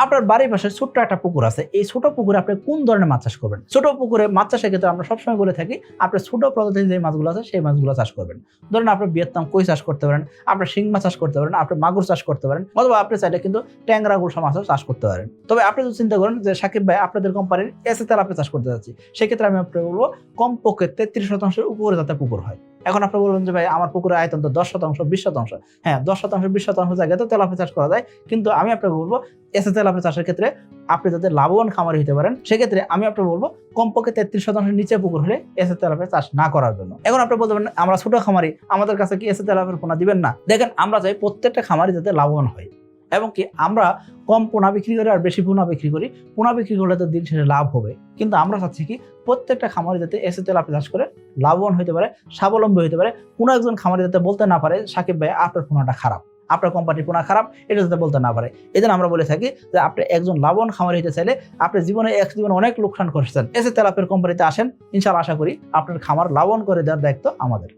আপনার বাড়ির পাশে ছোট্ট একটা পুকুর আছে, এই ছোট পুকুরে আপনি কোন ধরনের মাছ চাষ করবেন? ছোট পুকুরে মাছ চাষের ক্ষেত্রে আমরা সবসময় বলে থাকি আপনি ছোট প্রজাতির যে মাছগুলো আছে সেই মাছগুলো চাষ করবেন। ধরুন আপনি ভিয়েতনাম কই চাষ করতে পারেন, আপনি শিং মাছ চাষ করতে পারেন, আপনি মাগুর চাষ করতে পারেন, অথবা আপনি চাইলে কিন্তু ট্যাংরা গুলশা মাছও চাষ করতে পারেন। তবে আপনি যদি চিন্তা করেন যে সাকিব ভাই আপনাদের কোম্পানির এসে তেলাপিয়া চাষ করতে যাচ্ছি, সেক্ষেত্রে আমি আপনাকে বলবো কমপক্ষে 33% উপরে যাতে পুকুর হয়। এখন আপনি বলবেন যে ভাই আমার পুকুরের আয়তন তো 10%, 20%। হ্যাঁ, 10%, 20% জায়গায় তো তেলাপিয়া চাষ করা যায়, কিন্তু আমি আপনাকে বলবো এসে তেলাপিয়া চাষের ক্ষেত্রে আপনি যাতে লাভবান খামারি হতে পারেন, সেক্ষেত্রে আমি আপনাকে বলবো কমপক্ষে 33% নিচে পুকুর হলে এসে তেলাপিয়া চাষ না করার জন্য। এখন আপনি বলতে পারেন আমরা ছোট খামারি, আমাদের কাছে কি এসে তেলাপিয়ার পোনা দিবেন না? দেখেন, আমরা চাই প্রত্যেকটা খামারি যাতে লাভবান হয়, এবং কি আমরা কম পোনা বিক্রি করি আর বেশি পোনা বিক্রি করি। পোনা বিক্রি করলে তো দিন শেষে লাভ হবে, কিন্তু আমরা চাচ্ছি কি প্রত্যেকটা খামারি যাতে এসে তেলাপিয়া চাষ করে লাভবান হতে পারে, স্বাবলম্বী হতে পারে। কোনো একজন খামারি যাতে বলতে না পারে সাকিব ভাই আপনার পোনাটা খারাপ, আপনার কোম্পানির পোনা খারাপ, এটা যাতে বলতে না পারে। এই জন্য আমরা বলে থাকি যে আপনি একজন লাভবান খামারি হতে চাইলে আপনি জীবনে অনেক লোকসান করছেন, এসে তেলাপিয়ার কোম্পানিতে আসেন, ইনশাআল্লাহ আশা করি আপনার খামার লাভবান করে দেওয়ার দায়িত্ব আমাদের।